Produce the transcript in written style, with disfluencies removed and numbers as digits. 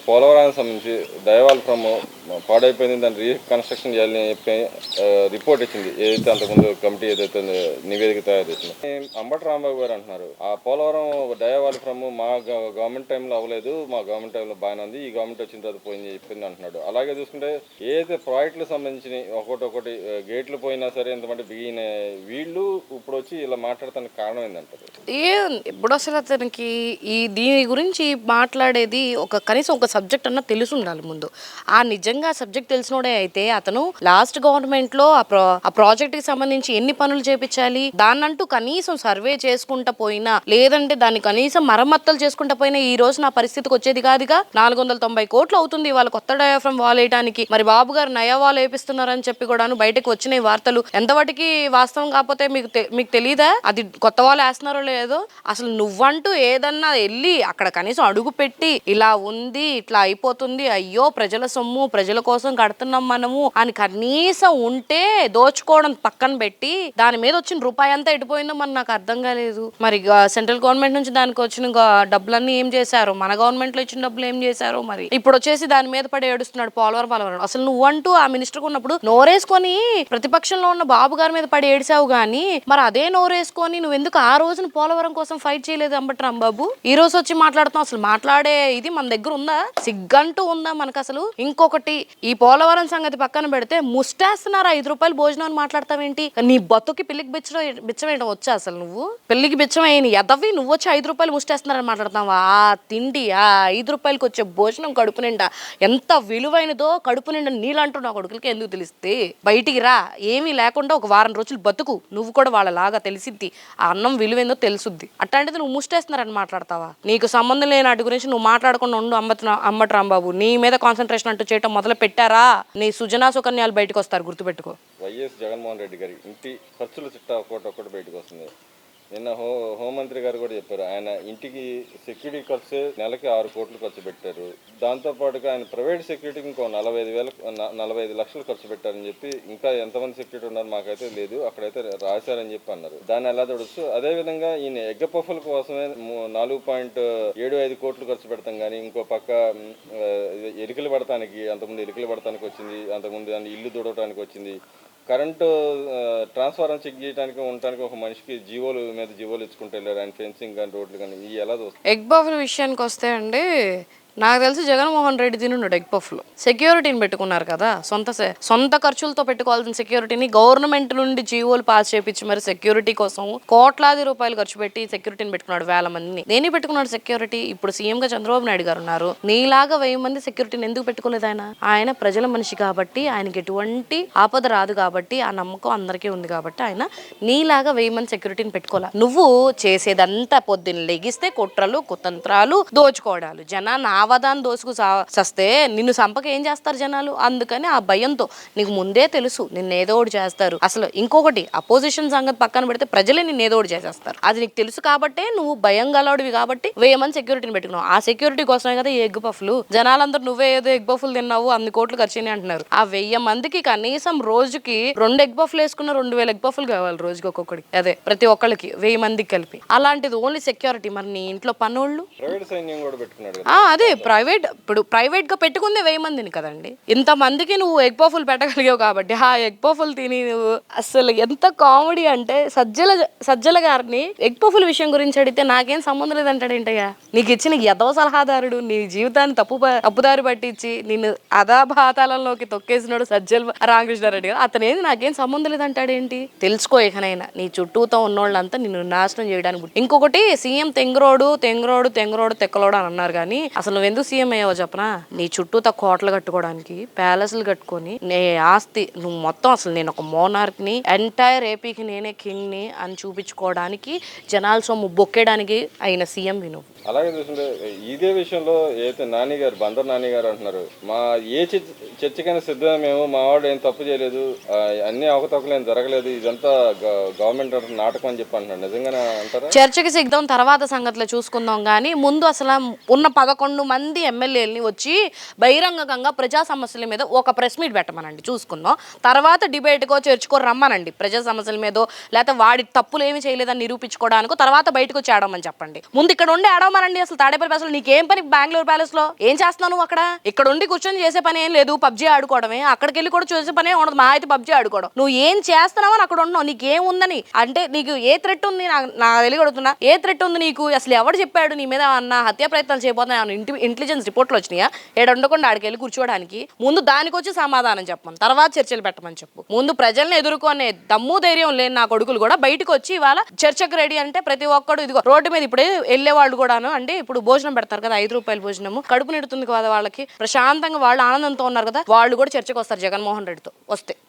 పోలవరానికి సంబంధించి దయవాల్ ఫ్రమ్ పాడైపోయింది, దాన్ని రీకన్స్ట్రక్షన్ చేయాలని చెప్పి రిపోర్ట్ ఇచ్చింది. ఏదైతే అంతకుముందు కమిటీ ఏదైతే నివేదిక తయారు చేసింది. అంబటి రాంబాబు గారు అంటున్నారు, ఆ పోలవరం దయవాల్ ఫ్రమ్ మా గవర్నమెంట్ టైంలో అవ్వలేదు, మా గవర్నమెంట్ టైంలో బాగానే ఉంది, ఈ గవర్నమెంట్ వచ్చిన తర్వాత పోయింది చెప్పింది అంటున్నాడు. అలాగే చూసుకుంటే ఏదైతే ప్రాజెక్టులకు సంబంధించి ఒకటి గేట్లు పోయినా సరే ఎంతమంది బిగిన వీళ్ళు ఇప్పుడు వచ్చి ఇలా మాట్లాడటానికి కారణం ఏంటంటారు? ఎప్పుడు అసలు అతనికి దీని గురించి మాట్లాడేది కనీసం ఒక సబ్జెక్ట్ అన్నా తెలిసి ఉండాలి ముందు. నిజంగా సబ్జెక్ట్ తెలిసినోడే అయితే అతను లాస్ట్ గవర్నమెంట్ లో ఆ ప్రాజెక్ట్ కి సంబంధించి ఎన్ని పనులు చేపించాలి, దాన్నంటూ కనీసం సర్వే చేసుకుంటా పోయినా, లేదంటే దాన్ని కనీసం మరమ్మతులు చేసుకుంటా పోయినా ఈ రోజు నా పరిస్థితికి వచ్చేది కాదుగా. 490 కోట్లు అవుతుంది వాళ్ళ కొత్త డయాఫ్రమ్ వాల్ వేయడానికి. మరి బాబు గారు నయా వాల్ వేపిస్తున్నారని చెప్పి కూడాను బయటకు వచ్చిన వార్తలు ఎంతవాటికి వాస్తవం కాకపోతే మీకు తెలియదా అది కొత్త వాళ్ళు వేస్తున్నారో లేదో? అసలు నువ్వంటూ ఏదన్నా వెళ్ళి అక్కడ కనీసం అడుగు పెట్టి ఇలా ఉంది, ఇట్లా అయిపోతుంది, అయ్యో ప్రజల సొమ్ము ప్రజల కోసం కడుతున్నాం మనము అని కనీసం ఉంటే దోచుకోవడం పక్కన పెట్టి దాని మీద వచ్చిన రూపాయి అంతా ఎడిపోయిందో మరి నాకు అర్థం కాలేదు. మరి సెంట్రల్ గవర్నమెంట్ నుంచి దానికి వచ్చిన డబ్బులన్నీ ఏం చేశారు, మన గవర్నమెంట్ లో ఇచ్చిన డబ్బులు ఏం చేశారు? మరి ఇప్పుడు వచ్చేసి దాని మీద పడి ఏడుస్తున్నాడు పోలవరం. అసలు నువ్వంటూ ఆ మినిస్టర్ ఉన్నప్పుడు నోరేసుకొని ప్రతిపక్షంలో ఉన్న బాబు గారి మీద పడి ఏడిసావు గానీ మరి అదే నోరేసుకొని నువ్వెందుకు ఆ రోజున పోలవరం కోసం ఫైట్ చేయలేదు అంబటి రాంబాబు? ఈ రోజు వచ్చి మాట్లాడుతున్నావు. అసలు మాట్లాడే ఇది మన దగ్గర ఉందా? సిగ్గంటూ ఉందా మనకు అసలు? ఇంకొకటి, ఈ పోలవరం సంగతి పక్కన పెడితే ముస్టేస్తున్నారు 5 రూపాయలు భోజనం అని మాట్లాడతావేంటి? నీ బతుకి పిల్లికి బిచ్చమేయడం వచ్చా అసలు? నువ్వు పిల్లికి బిచ్చమేయని ఎదవి నువ్వు వచ్చి 5 రూపాయలు ముస్టేస్తున్నారని మాట్లాడతావా? ఆ తిండి, ఆ 5 రూపాయలకి వచ్చే భోజనం కడుపు నిండా ఎంత విలువైనదో కడుపు నిండా నీళ్ళంటూ నా కొడుకులకి ఎందుకు తెలిస్తే? బయటికి రా, ఏమీ లేకుండా ఒక వారం రోజులు బతుకు, నువ్వు కూడా వాళ్ళలాగా తెలిసిద్ది, ఆ అన్నం విలువైందో తెలుసుద్ది. అట్లాంటిది నువ్వు ముస్టేస్తున్నారని మాట్లాడతావా? నీకు సంబంధం లేని వాటి గురించి నువ్వు మాట్లాడకుండా ఉండు అంబటి రాంబాబు. నీ మీద కాన్సన్ట్రేషన్ అంటూ చేయటం మొదలు పెట్టారా నీ సుజనా సుకన్యాలు బయటకు వస్తారు, గుర్తుపెట్టుకో. వైఎస్ జగన్మోహన్ రెడ్డి గారి ఇంటి ఖర్చుల చిట్టా ఒక్కటి బయటకు వస్తుంది. నిన్న హోంమంత్రి గారు కూడా చెప్పారు, ఆయన ఇంటికి సెక్యూరిటీ ఖర్చు నెలకి 6 కోట్లు ఖర్చు పెట్టారు. దాంతోపాటుగా ఆయన ప్రైవేట్ సెక్యూరిటీకి ఇంకో 45 లక్షలు ఖర్చు పెట్టారని చెప్పి, ఇంకా ఎంతమంది సెక్యూరిటీ ఉన్నారు మాకైతే లేదు, అక్కడైతే రాశారని చెప్పి అన్నారు. దాన్ని ఎలా తొడుస్తూ అదేవిధంగా ఈయన ఎగ్గ పఫ్ఫుల కోసమే 4.75 కోట్లు ఖర్చు పెడతాం కానీ ఇంకో పక్క ఎలుకలు పడటానికి, అంతకుముందు ఎలుకలు పడటానికి వచ్చింది, అంతకుముందు ఇల్లు తుడవటానికి వచ్చింది, కరెంటు ట్రాన్స్ఫార్మర్ చెక్ చేయడానికి ఉండటానికి ఒక మనిషికి జీవోలు ఇచ్చుకుంటూ వెళ్ళారు. ఆయన ఫెన్సింగ్ కానీ రోడ్లు కానీ ఇవి ఎలా చూస్తారు? ఎగ్ బాఫుల విషయానికి వస్తే అండి, నాకు తెలిసి జగన్మోహన్ రెడ్డి తినున్నాడు ఎగ్ పఫ్లో. సెక్యూరిటీని పెట్టుకున్నారు కదా, సొంత ఖర్చులతో పెట్టుకోవాల్సిన సెక్యూరిటీని గవర్నమెంట్ నుండి జీవోలు పాస్ చేయించి మరి సెక్యూరిటీ కోసం కోట్లాది రూపాయలు ఖర్చు పెట్టి సెక్యూరిటీని పెట్టుకున్నాడు. 1000 మందిని దేని పెట్టుకున్నాడు సెక్యూరిటీ? ఇప్పుడు సీఎం గా చంద్రబాబు నాయుడు గారు ఉన్నారు, నీలాగా 1000 మంది సెక్యూరిటీని ఎందుకు పెట్టుకోలేదు? ఆయన ప్రజల మనిషి కాబట్టి, ఆయనకి ఎటువంటి ఆపద రాదు కాబట్టి, ఆ నమ్మకం అందరికీ ఉంది కాబట్టి ఆయన నీలాగా 1000 మంది సెక్యూరిటీని పెట్టుకోవాలి. నువ్వు చేసేదంతా పొద్దున్న లెగిస్తే కుట్రలు కుతంత్రాలు దోచుకోవడాలు, జనాన్ని ఆవదాన్ని దోసుకు సస్తే నిన్ను సంపక ఏం చేస్తారు జనాలు? అందుకని ఆ భయంతో నీకు ముందే తెలుసు నిన్ను ఏదో ఒకటి చేస్తారు. అసలు ఇంకొకటి, అపోజిషన్ సంగతి పక్కన పెడితే ప్రజలే నిన్ను ఏదో ఒకటి చేసేస్తారు. అది నీకు తెలుసు కాబట్టే నువ్వు భయం గలవాడివి కాబట్టి 1000 మంది సెక్యూరిటీని పెట్టుకున్నావు. ఆ సెక్యూరిటీ కోసమే కదా ఈ ఎగ్ పఫ్లు. జనాలందరూ నువ్వే ఏదో ఎగ్ పఫ్లు తిన్నావు, అన్ని కోట్లు ఖర్చు అంటున్నారు. ఆ 1000 మందికి కనీసం రోజుకి 2 ఎగ్ పఫ్లు వేసుకున్న 2000 ఎగ్ పఫ్లు కావాలి రోజుకి ఒక్కొక్కడికి. అదే ప్రతి ఒక్కరికి 1000 మందికి కలిపి. అలాంటిది ఓన్లీ సెక్యూరిటీ. మరి నీ ఇంట్లో పనులు అదే ప్రైవేట్ గా పెట్టుకుందే 1000 మందిని కదండి. ఇంతమందికి నువ్వు ఎగ్ పఫ్లు పెట్టగలిగావు కాబట్టి ఆ ఎగ్ పఫ్లు తిని నువ్వు అసలు ఎంత కామెడీ అంటే, సజ్జల గారిని ఎగ్ పఫ్ల విషయం గురించి అడిగితే నాకేం సంబంధం లేదంటాడేంటయ్యా? నీకు ఇచ్చిన ఎదవ సలహాదారుడు, నీ జీవితాన్ని తప్పుదారి పట్టించి నిన్ను అధాపాతాళంలోకి తొక్కేసినాడు సజ్జల రామకృష్ణారెడ్డి గారు. అతనేది నాకేం సంబంధం లేదంటాడేంటి? తెలుసుకో ఇకనైనా, నీ చుట్టూతో ఉన్నోళ్ళంతా నిన్ను నాశనం చేయడానికి. ఇంకొకటి, సీఎం తెంగరోడు తెక్కలోడు అని అన్నారు కానీ అసలు నువ్వెందుకు సీఎం అయ్యావో చెప్పనా? నీ చుట్టూతో కోటలు కట్టుకోవడానికి, ప్యాలెస్లు కట్టుకొని, నీ ఆస్తి నువ్వు మొత్తం అసలు నేను ఒక మోనార్క్ ని, ఎంటైర్ ఏపీకి నేనే కింగ్ ని అని చూపించుకోవడానికి, జనాల సొమ్ము బొక్కేయడానికి అయిన సీఎం విను. అలాగే చూస్తుంటే ఇదే విషయంలో ఏదైతే బందర్ నాని గారు అంటున్నారు, మా చర్చకైనా సిద్ధమే, మేము మా వాడు ఏం తప్పు చేయలేదు, అన్ని అవకతవకలు ఏం జరగలేదు, ఇదంతా గవర్నమెంట్ నాటకం అని చెప్పి అంటున్నారు. నిజంగానే అంటారా? చర్చకి సిద్ధం తర్వాత సంగతిలో చూసుకుందాం కానీ ముందు అసలు ఉన్న 11 మంది ఎమ్మెల్యేలని వచ్చి బహిరంగంగా ప్రజా సమస్యల మీద ఒక ప్రెస్ మీట్ పెట్టమనండి, చూసుకుందాం. తర్వాత డిబేట్కో చర్చకో రమ్మనండి. ప్రజా సమస్యల మీదో లేకపోతే వాడి తప్పులు ఏమి చేయలేదని నిరూపించుకోవడానికో తర్వాత బయటకు వచ్చి ఆడమని చెప్పండి. ముందు ఇక్కడ ఉండి ఆడమని వెళ్ళిపోమనండి అసలు తాడేపల్లి ప్యాలెస్ లో. నీకేం పని బెంగళూరు ప్యాలెస్ లో? ఏం చేస్తున్నావు నువ్వు అక్కడ? ఇక్కడ ఉండి కూర్చొని చేసే పని ఏం లేదు, పబ్జీ ఆడుకోవడమే. అక్కడికి వెళ్ళి కూడా చేసే పని ఉండదు, మా అయితే పబ్జీ ఆడుకోవడం. నువ్వు ఏం చేస్తున్నావు అని అక్కడ ఉన్నావు, నీకేం ఉందని? అంటే నీకు ఏ థ్రెట్ ఉంది? నాకు తెలియగడుగుతున్నా, ఏ థ్రెట్ ఉంది నీకు? అసలు ఎవరు చెప్పాడు నీ మీద అన్న హత్యా ప్రయత్నాలు చేయబోతున్నా? ఇంటెలిజెన్స్ రిపోర్ట్లు వచ్చినాయా? ఏడు ఉండకుండా ఆడికి వెళ్ళి కూర్చోడానికి? ముందు దానికి వచ్చి సమాధానం చెప్పమని, తర్వాత చర్చలు పెట్టమని చెప్పు. ముందు ప్రజల్ని ఎదుర్కొనే దమ్ము ధైర్యం లేని నా కొడుకులు కూడా బయటకు వచ్చి ఇవాళ చర్చకు రెడీ అంటే ప్రతి ఒక్కడు ఇదిగో రోడ్డు మీద ఇప్పుడే వెళ్ళే వాళ్ళు కూడాను అంటే ఇప్పుడు భోజనం పెడతారు కదా, 5 రూపాయల భోజనము, కడుపు నిడుతుంది కదా వాళ్ళకి, ప్రశాంతంగా వాళ్ళు ఆనందంతో ఉన్నారు కదా, వాళ్ళు కూడా చర్చకు వస్తారు జగన్మోహన్ రెడ్డితో వస్తే.